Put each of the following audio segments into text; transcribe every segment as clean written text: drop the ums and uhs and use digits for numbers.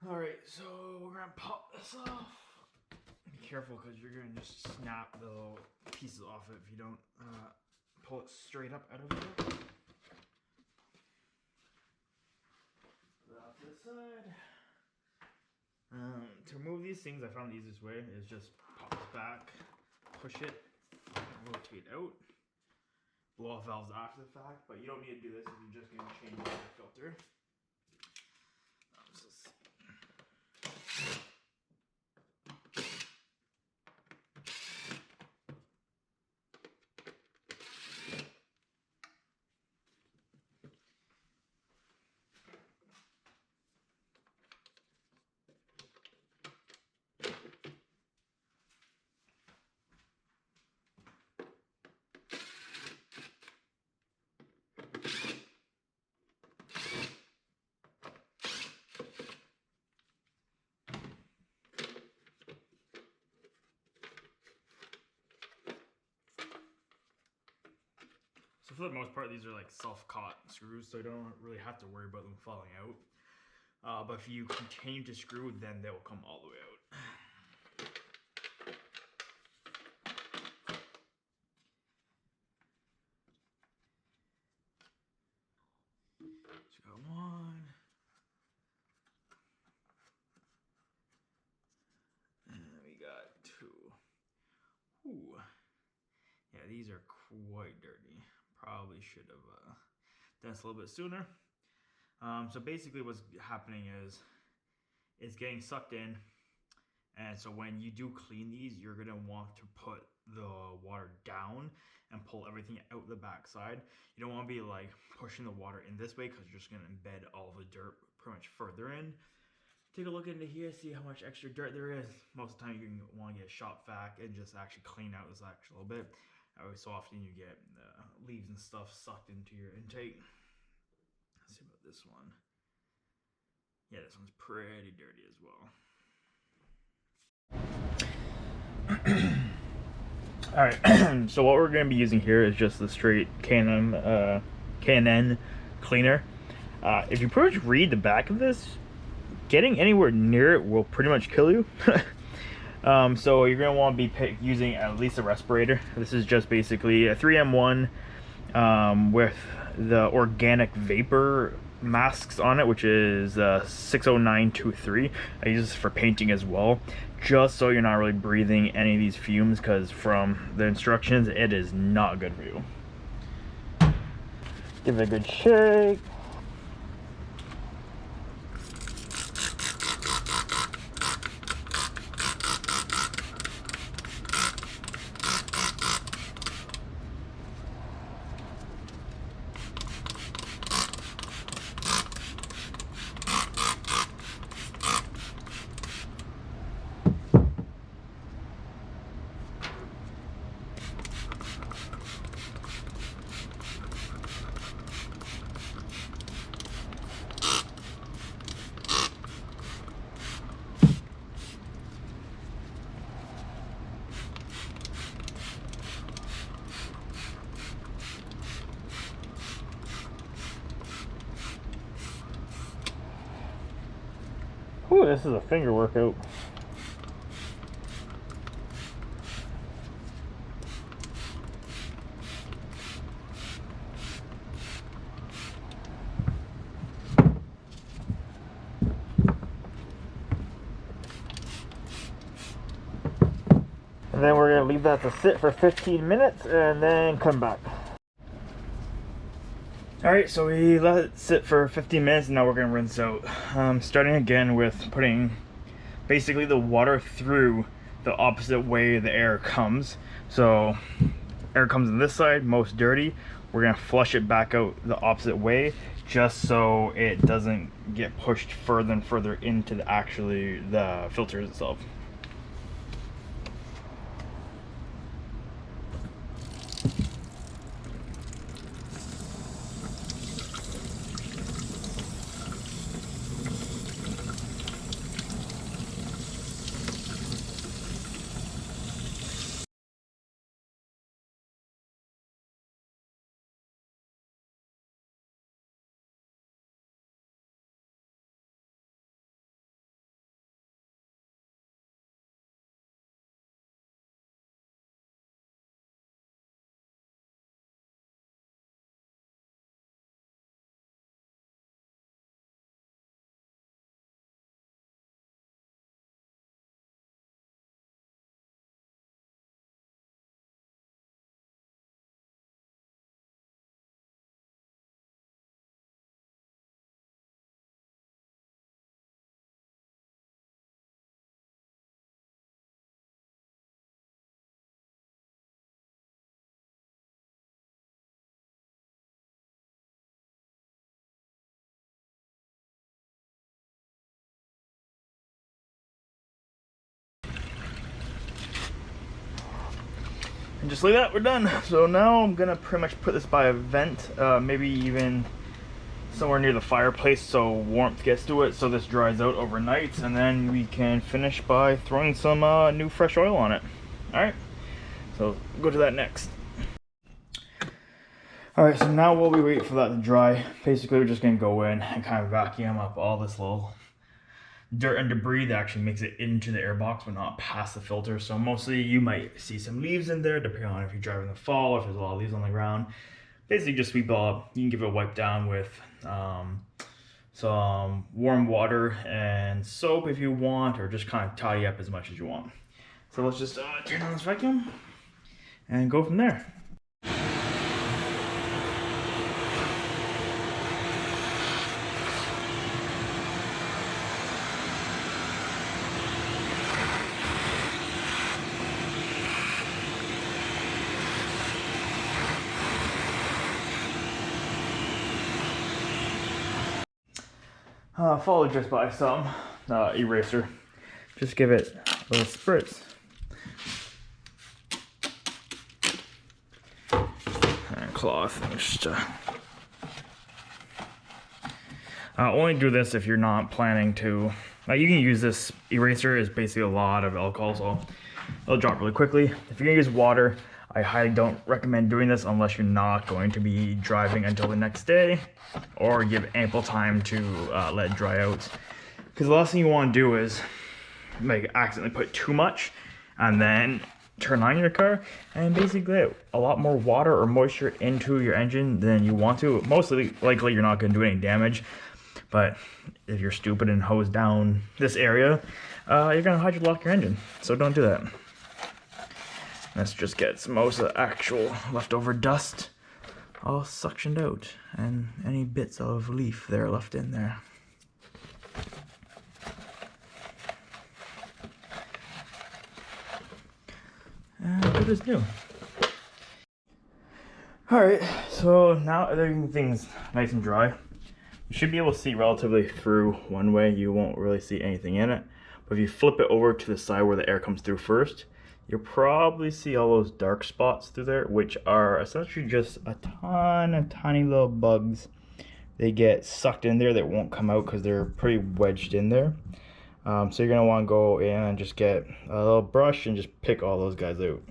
Alright, so we're gonna pop this off. Be careful because you're gonna just snap the little pieces off it if you don't pull it straight up out of there. Put it off to the side. To remove these things, I found the easiest way is just pop this back, push it, rotate out. Blow off valves after the fact, but you don't need to do this if you're just going to change the filter. So let's see. So for the most part, these are like self-caught screws, so you don't really have to worry about them falling out. But if you continue to screw, then they will come all the way out. So we got one. And we got two. Ooh. Yeah, these are quite dirty. Probably should have done this a little bit sooner. So basically what's happening is it's getting sucked in, and so when you do clean these, you're going to want to put the water down and pull everything out the backside. You don't want to be like pushing the water in this way because you're just going to embed all the dirt pretty much further in. Take a look into here, see how much extra dirt there is. Most of the time you're going to want to get a shop vac and just actually clean out this actual bit. Every so often you get leaves and stuff sucked into your intake. Let's see about this one. Yeah, this one's pretty dirty as well. Alright, so what we're going to be using here is just the straight K&N cleaner. If you pretty much read the back of this, getting anywhere near it will pretty much kill you. So you're going to want to be using at least a respirator. This is just basically a 3M1 with the organic vapor masks on it, which is 60923. I use this for painting as well, just so you're not really breathing any of these fumes, because from the instructions it is not good for you. Give it a good shake. Ooh, this is a finger workout. And then we're going to leave that to sit for 15 minutes and then come back. Alright, so we let it sit for 15 minutes and now we're going to rinse out. Starting again with putting basically the water through the opposite way the air comes. So air comes on this side, most dirty. We're going to flush it back out the opposite way, just so it doesn't get pushed further and further into the filters itself. And just like that, we're done. So now I'm gonna pretty much put this by a vent, maybe even somewhere near the fireplace so warmth gets to it, so this dries out overnight, and then we can finish by throwing some new fresh oil on it. Alright, so go to that next. Alright, so now while we wait for that to dry, basically we're just gonna go in and kind of vacuum up all this little dirt and debris that actually makes it into the air box but not past the filter. So mostly you might see some leaves in there, depending on if you're driving in the fall or if there's a lot of leaves on the ground. Basically just sweep it all up. You can give it a wipe down with some warm water and soap if you want, or just kind of tidy up as much as you want. So let's just turn on this vacuum and go from there. Followed just by some eraser. Just give it a little spritz. And cloth. Just, only do this if you're not planning to. You can use this eraser as basically a lot of alcohol, so it'll drop really quickly. If you're gonna use water, I highly don't recommend doing this unless you're not going to be driving until the next day, or give ample time to let it dry out. Because the last thing you want to do is accidentally put too much and then turn on your car and basically get a lot more water or moisture into your engine than you want to. Mostly likely you're not going to do any damage, but if you're stupid and hose down this area, you're going to hydrolock your engine, so don't do that. Let's just get most of the actual leftover dust all suctioned out, and any bits of leaf there left in there. And good as new. Alright, so now everything's nice and dry. You should be able to see relatively through one way. You won't really see anything in it. But if you flip it over to the side where the air comes through first, you'll probably see all those dark spots through there, which are essentially just a ton of tiny little bugs. They get sucked in there, they won't come out because they're pretty wedged in there. So you're going to want to go in and just get a little brush and just pick all those guys out.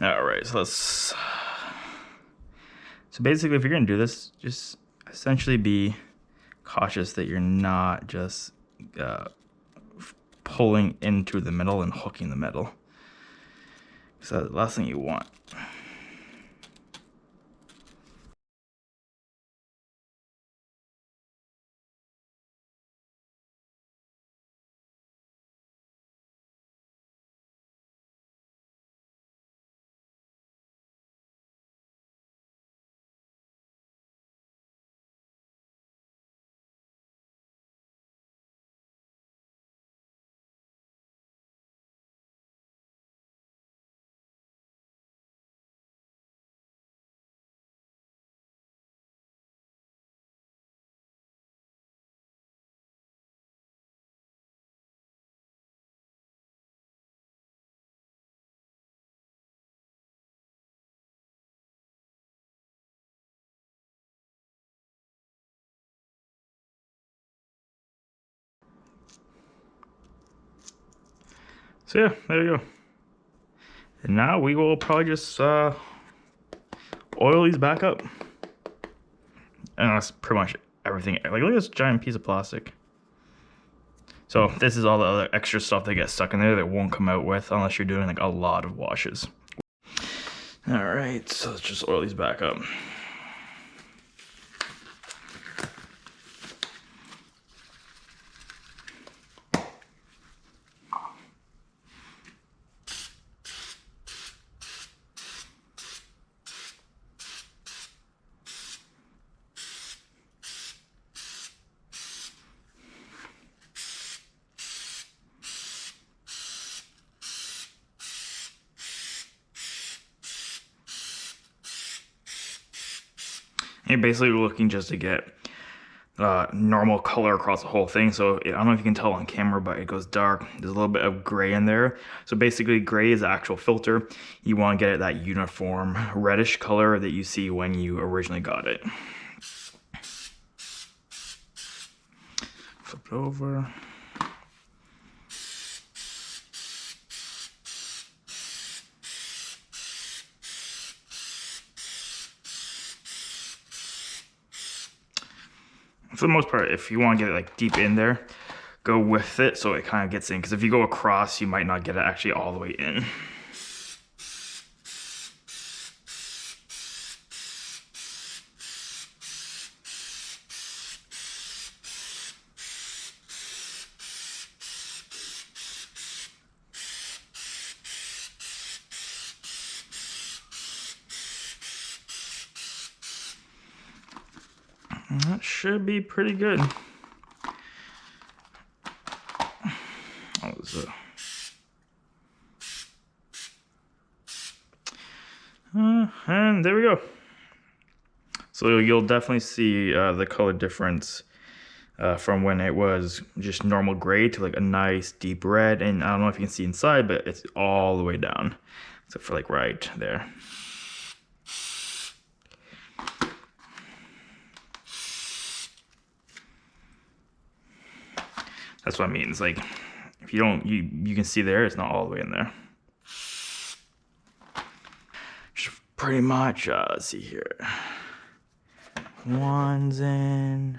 Alright, so basically if you're going to do this, just essentially be cautious that you're not just pulling into the middle and hooking the metal. So that's the last thing you want. So yeah, there you go. And now we will probably just oil these back up. And that's pretty much everything. Like, look at this giant piece of plastic. So this is all the other extra stuff that gets stuck in there that won't come out with unless you're doing like a lot of washes. Alright, so let's just oil these back up. You're basically looking just to get normal color across the whole thing. So I don't know if you can tell on camera, but it goes dark. There's a little bit of gray in there. So basically gray is the actual filter. You want to get it that uniform reddish color that you see when you originally got it. Flip it over. For the most part, if you want to get it like deep in there, go with it so it kind of gets in, because if you go across, you might not get it actually all the way in. That should be pretty good. And there we go. So you'll definitely see the color difference from when it was just normal gray to like a nice deep red. And I don't know if you can see inside, but it's all the way down, except for like right there. That's what I mean. It's like, if you don't, you can see there, it's not all the way in there. Just pretty much, let's see here. One's in.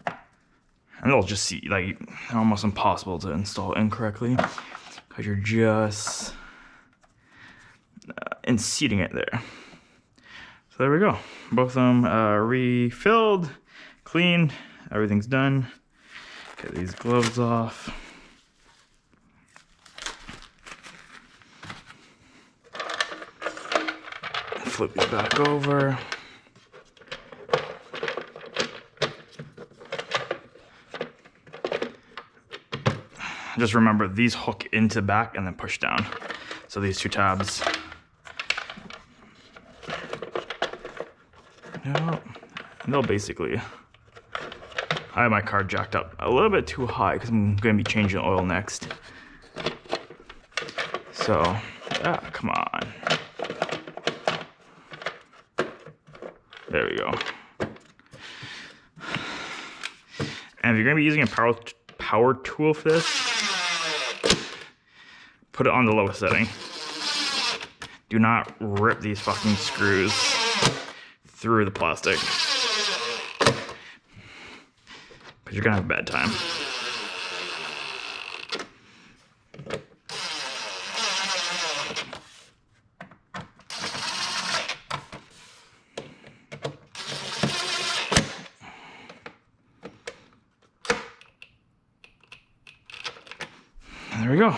And it'll just see, like, almost impossible to install incorrectly, because you're just seating it there. So there we go. Both of them refilled, cleaned. Everything's done. Get these gloves off. Flip these back over. Just remember, these hook into the back and then push down. So these two tabs. No, they'll basically. I have my car jacked up a little bit too high because I'm going to be changing oil next. So, yeah, come on. There we go. And if you're going to be using a power tool for this, put it on the lowest setting. Do not rip these fucking screws through the plastic, you're gonna have a bad time. There we go.